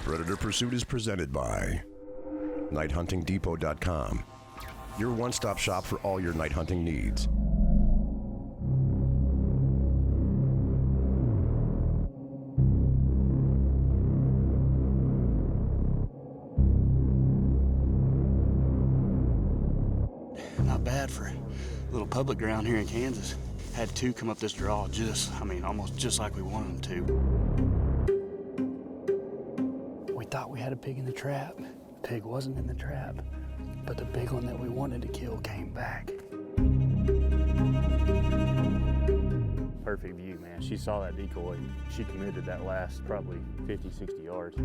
Predator Pursuit is presented by nighthuntingdepot.com, your one-stop shop for all your night hunting needs. Not bad for a little public ground here in Kansas. Had two come up this draw almost just like we wanted them to. We thought we had a pig in the trap. The pig wasn't in the trap, but the big one that we wanted to kill came back. Perfect view, man. She saw that decoy. She committed that last probably 50, 60 yards.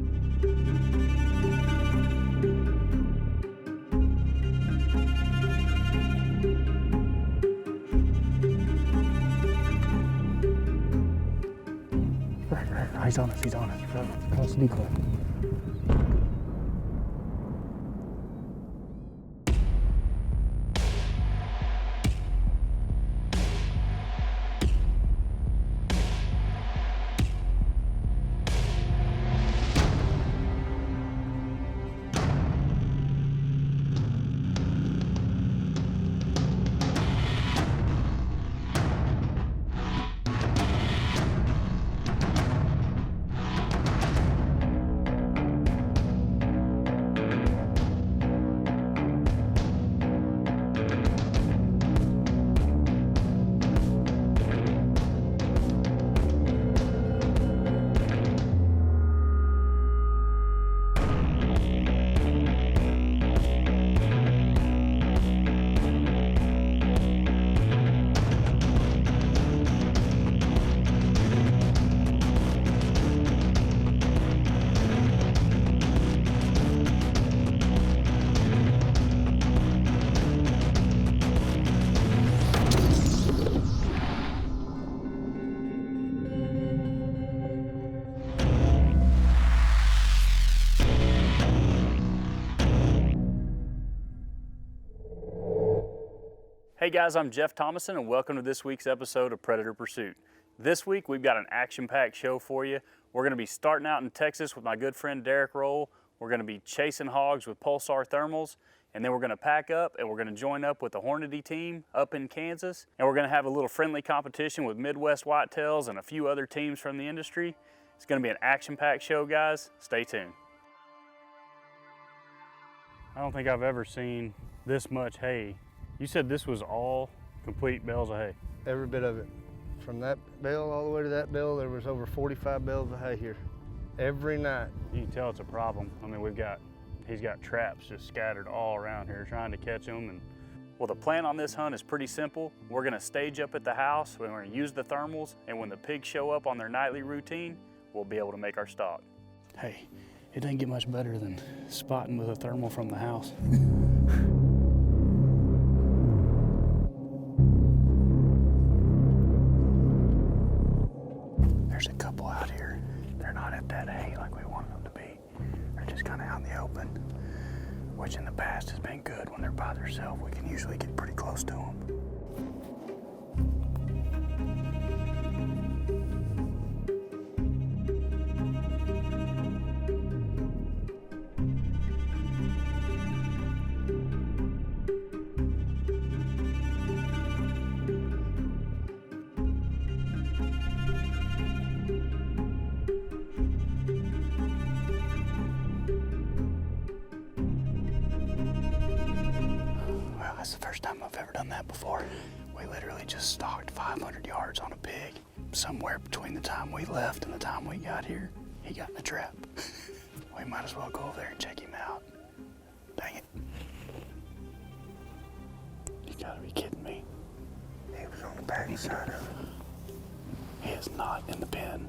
Right, he's on us, right across the decoy. Hey guys, I'm Jeff Thomason and welcome to this week's episode of Predator Pursuit. This week we've got an action-packed show for you. We're going to be starting out in Texas with my good friend Derek Roll. We're going to be chasing hogs with Pulsar thermals, and then we're going to pack up and we're going to join up with the Hornady team up in Kansas, and we're going to have a little friendly competition with Midwest Whitetails and a few other teams from the industry. It's going to be an action-packed show, guys. Stay tuned. I don't think I've ever seen this much hay. You said this was all complete bales of hay? Every bit of it. From that bale all the way to that bale, there was over 45 bales of hay here. Every night. You can tell it's a problem. I mean, he's got traps just scattered all around here trying to catch them. Well, the plan on this hunt is pretty simple. We're gonna stage up at the house, we're gonna use the thermals, and when the pigs show up on their nightly routine, we'll be able to make our stock. Hey, it doesn't get much better than spotting with a thermal from the house. There's a couple out here. They're not at that hay like we wanted them to be. They're just kind of out in the open, which in the past has been good. When they're by themselves, we can usually get pretty close to them. That's the first time I've ever done that before. We literally just stalked 500 yards on a pig. Somewhere between the time we left and the time we got here, he got in the trap. We might as well go over there and check him out. Dang it. You gotta be kidding me. He was on the back side of it. He is not in the pen.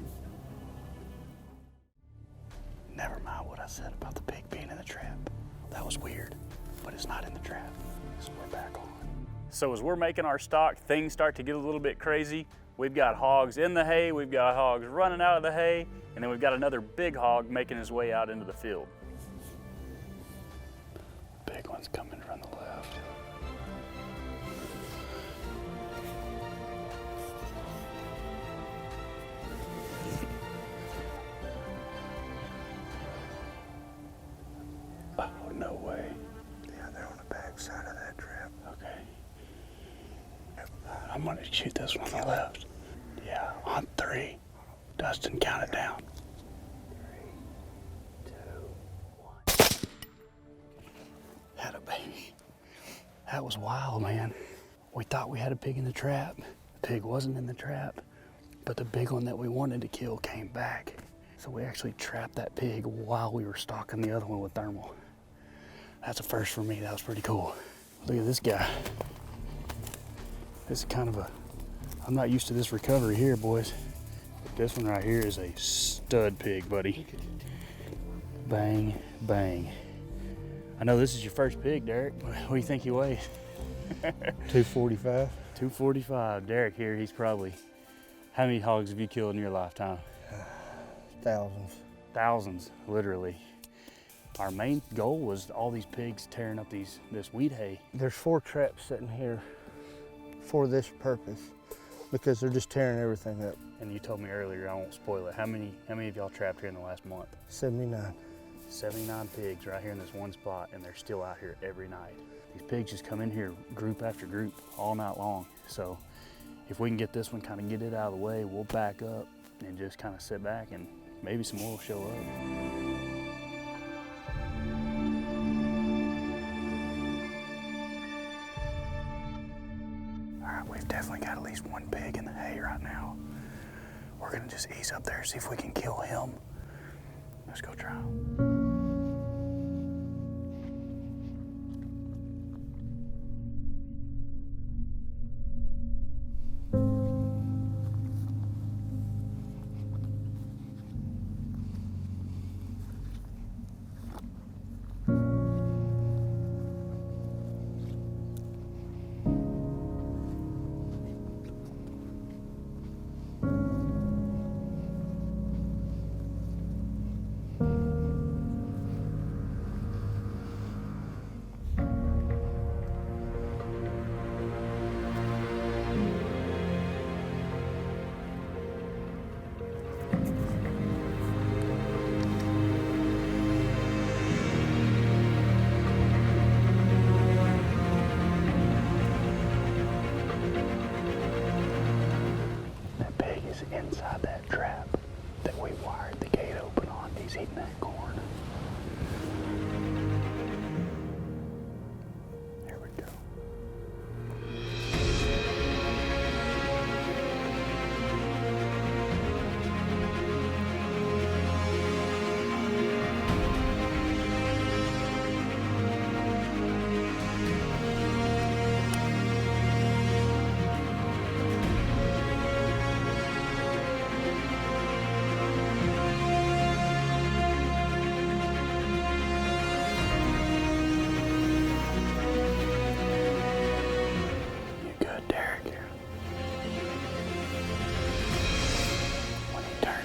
Never mind what I said about the pig being in the trap. That was weird, but it's not in the trap. So we're back on. So as we're making our stock, things start to get a little bit crazy. We've got hogs in the hay, we've got hogs running out of the hay, and then we've got another big hog making his way out into the field. Big one's coming from the left. I'm gonna shoot this one on the left. Yeah, on 3. Dustin, count it down. 3, 2, 1. Had a baby. That was wild, man. We thought we had a pig in the trap. The pig wasn't in the trap, but the big one that we wanted to kill came back. So we actually trapped that pig while we were stalking the other one with thermal. That's a first for me. That was pretty cool. Look at this guy. This is kind of I'm not used to this recovery here, boys. This one right here is a stud pig, buddy. Bang, bang. I know this is your first pig, Derek. What do you think he weighs? 245. 245. Derek here, he's probably, how many hogs have you killed in your lifetime? Thousands. Thousands, literally. Our main goal was all these pigs tearing up this weed hay. There's 4 traps sitting here for this purpose because they're just tearing everything up. And you told me earlier, I won't spoil it, how many of y'all trapped here in the last month? 79. 79 pigs right here in this one spot, and they're still out here every night. These pigs just come in here group after group all night long. So if we can get this one, kind of get it out of the way, we'll back up and just kind of sit back and maybe some more will show up. All right, we've definitely got at least one pig in the hay right now. We're gonna just ease up there, see if we can kill him. Let's go try. Inside that trap that we wired the gate open on. He's eating that corn. There we go.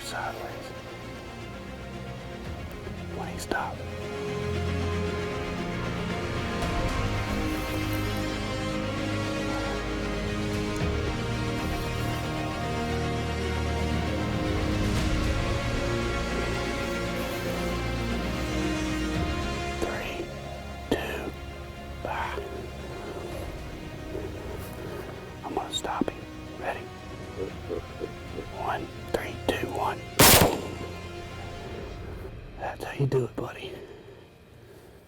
Sideways. When he stopped. Three, two, five. I'm gonna stop him. Ready? 1, 3, 2, 1. That's how you do it, buddy.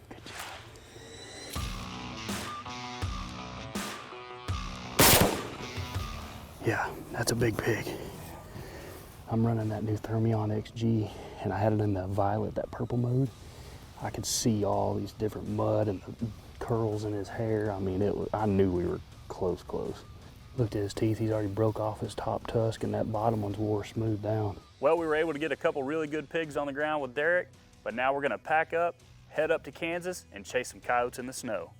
Good job. Yeah, that's a big pig. I'm running that new Thermion XG, and I had it in the violet, that purple mode. I could see all these different mud and the curls in his hair. I mean, I knew we were close. Looked at his teeth, he's already broke off his top tusk, and that bottom one's wore smooth down. Well, we were able to get a couple really good pigs on the ground with Derek, but now we're gonna pack up, head up to Kansas, and chase some coyotes in the snow.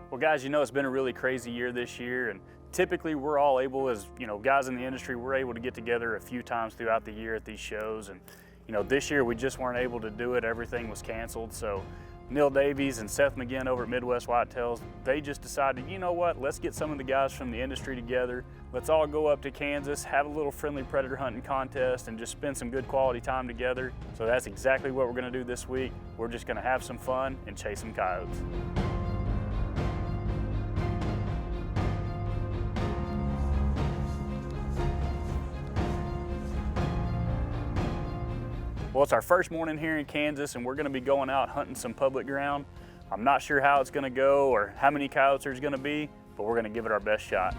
Well, guys, you know it's been a really crazy year this year, and typically we're all able, as guys in the industry, we're able to get together a few times throughout the year at these shows, and this year we just weren't able to do it. Everything was canceled, so Neil Davies and Seth McGinn over at Midwest Whitetails, they just decided, you know what, let's get some of the guys from the industry together. Let's all go up to Kansas, have a little friendly predator hunting contest, and just spend some good quality time together. So that's exactly what we're gonna do this week. We're just gonna have some fun and chase some coyotes. Well, it's our first morning here in Kansas, and we're gonna be going out hunting some public ground. I'm not sure how it's gonna go or how many coyotes there's gonna be, but we're gonna give it our best shot.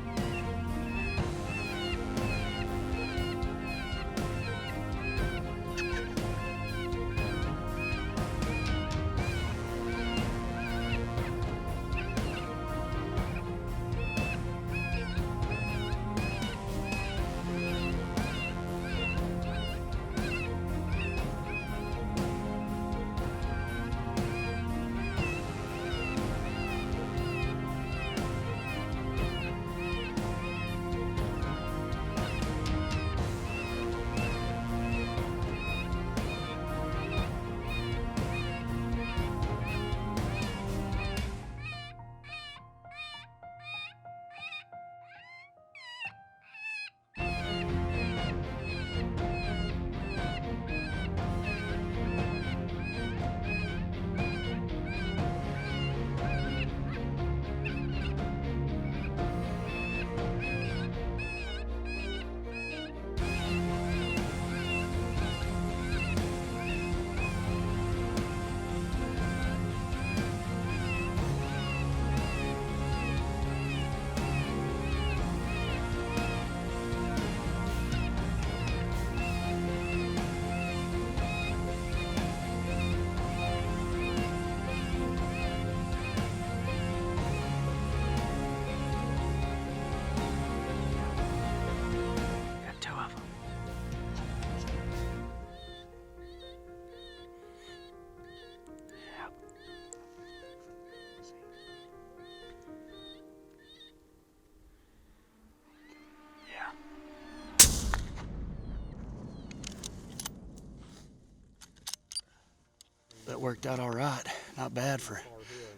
That worked out all right. Not bad for a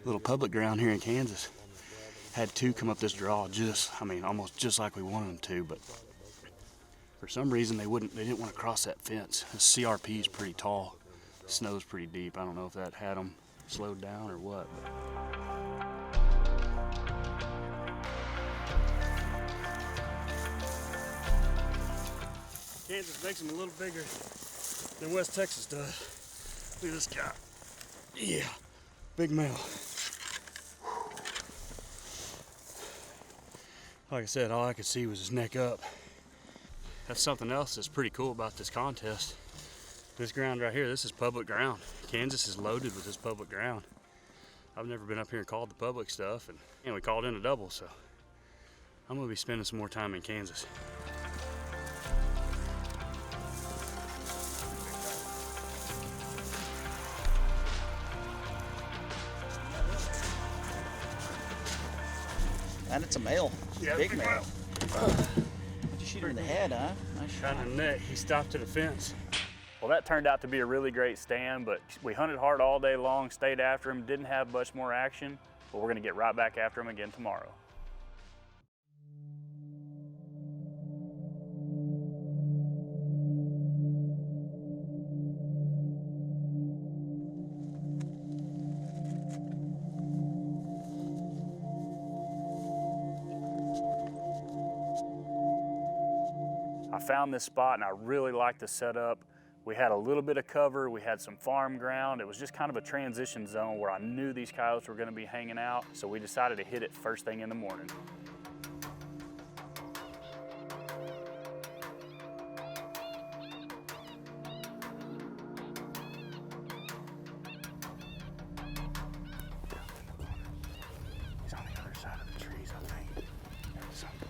little public ground here in Kansas. Had two come up this draw almost just like we wanted them to, but for some reason they didn't want to cross that fence. The CRP is pretty tall. The snow's pretty deep. I don't know if that had them slowed down or what. Kansas makes them a little bigger than West Texas does. Look at this guy. Yeah, big male. Like I said, all I could see was his neck up. That's something else that's pretty cool about this contest. This ground right here, this is public ground. Kansas is loaded with this public ground. I've never been up here and called the public stuff, and we called in a double, so I'm gonna be spending some more time in Kansas. And it's a male. Yeah, big male. Did you shoot him in the head, huh? Nice shot. Shot in the neck. He stopped to the fence. Well, that turned out to be a really great stand, but we hunted hard all day long, stayed after him, didn't have much more action, but we're gonna get right back after him again tomorrow. I found this spot and I really liked the setup. We had a little bit of cover, we had some farm ground. It was just kind of a transition zone where I knew these coyotes were gonna be hanging out, so we decided to hit it first thing in the morning. He's on the other side of the trees, I think. There's something.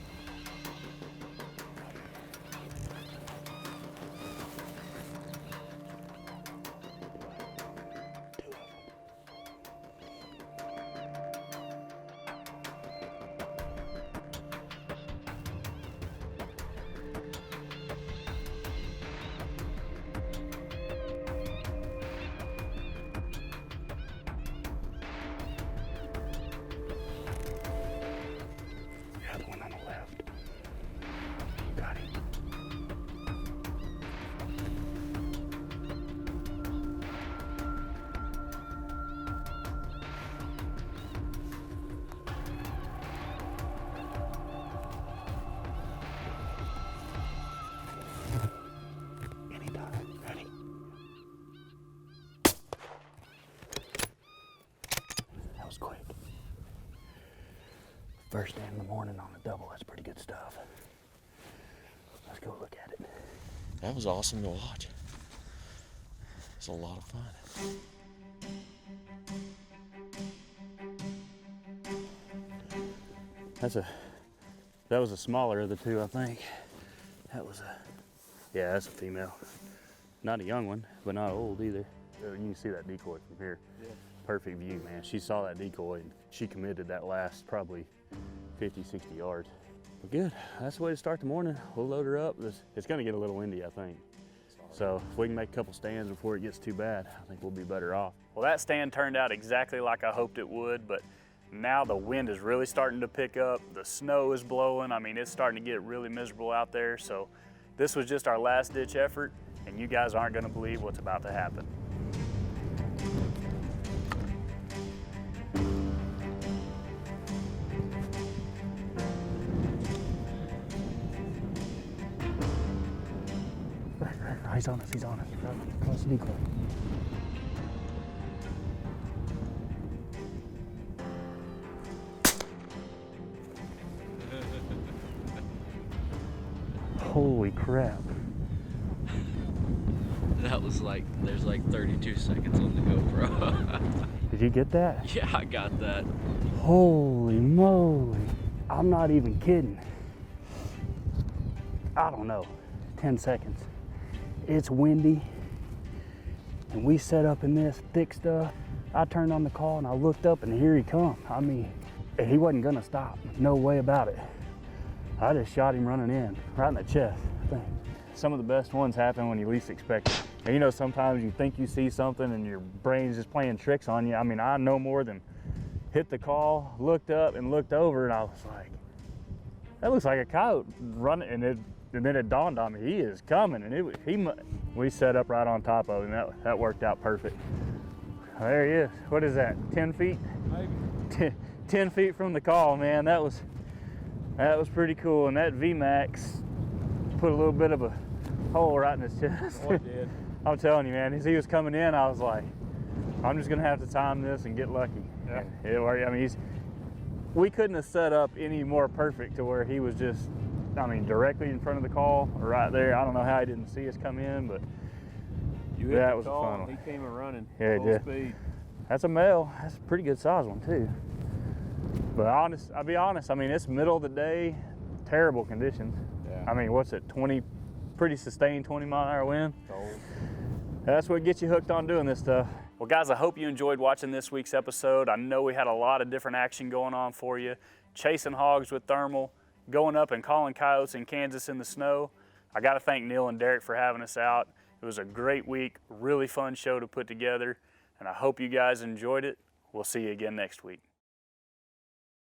First stand in the morning on a double, that's pretty good stuff. Let's go look at it. That was awesome to watch. It's a lot of fun. That was a smaller of the two, I think. Yeah, that's a female. Not a young one, but not old either. You can see that decoy from here. Yeah. Perfect view, man. She saw that decoy and she committed that last probably 50, 60 yards. But good, that's the way to start the morning. We'll load her up. It's gonna get a little windy, I think. So if we can make a couple stands before it gets too bad, I think we'll be better off. Well, that stand turned out exactly like I hoped it would, but now the wind is really starting to pick up. The snow is blowing. I mean, it's starting to get really miserable out there. So this was just our last ditch effort, and you guys aren't gonna believe what's about to happen. He's on us, he's on us. Across the decoy. Holy crap. That was like, there's like 32 seconds on the GoPro. Did you get that? Yeah, I got that. Holy moly. I'm not even kidding. I don't know, 10 seconds. It's windy, and we set up in this thick stuff. I turned on the call and I looked up and here he come. I mean, he wasn't gonna stop, no way about it. I just shot him running in, right in the chest, I think. Some of the best ones happen when you least expect it. And you know, sometimes you think you see something and your brain's just playing tricks on you. I mean, I no more than hit the call, looked up and looked over, and I was like, that looks like a coyote running, and then it dawned on me, he is coming, and we set up right on top of him. That worked out perfect. There he is. What is that, 10 feet? Maybe. 10 feet from the call, man. That was pretty cool, and that VMAX put a little bit of a hole right in his chest. Oh, it did. I'm telling you, man, as he was coming in, I was like, I'm just gonna have to time this and get lucky. Yeah. And it worked. I mean, we couldn't have set up any more perfect to where he was just, I mean, directly in front of the call or right there. I don't know how he didn't see us come in, but that was a fun one. He came a running Yeah, full he did. speed. That's a male. That's a pretty good size one too. But I'll be honest, I mean, it's middle of the day, terrible conditions. Yeah. I mean, what's it, pretty sustained 20-mile-an-hour wind? Cold. That's what gets you hooked on doing this stuff. Well, guys, I hope you enjoyed watching this week's episode. I know we had a lot of different action going on for you. Chasing hogs with thermal, going up and calling coyotes in Kansas in the snow. I got to thank Neil and Derek for having us out. It was a great week, really fun show to put together, and I hope you guys enjoyed it. We'll see you again next week.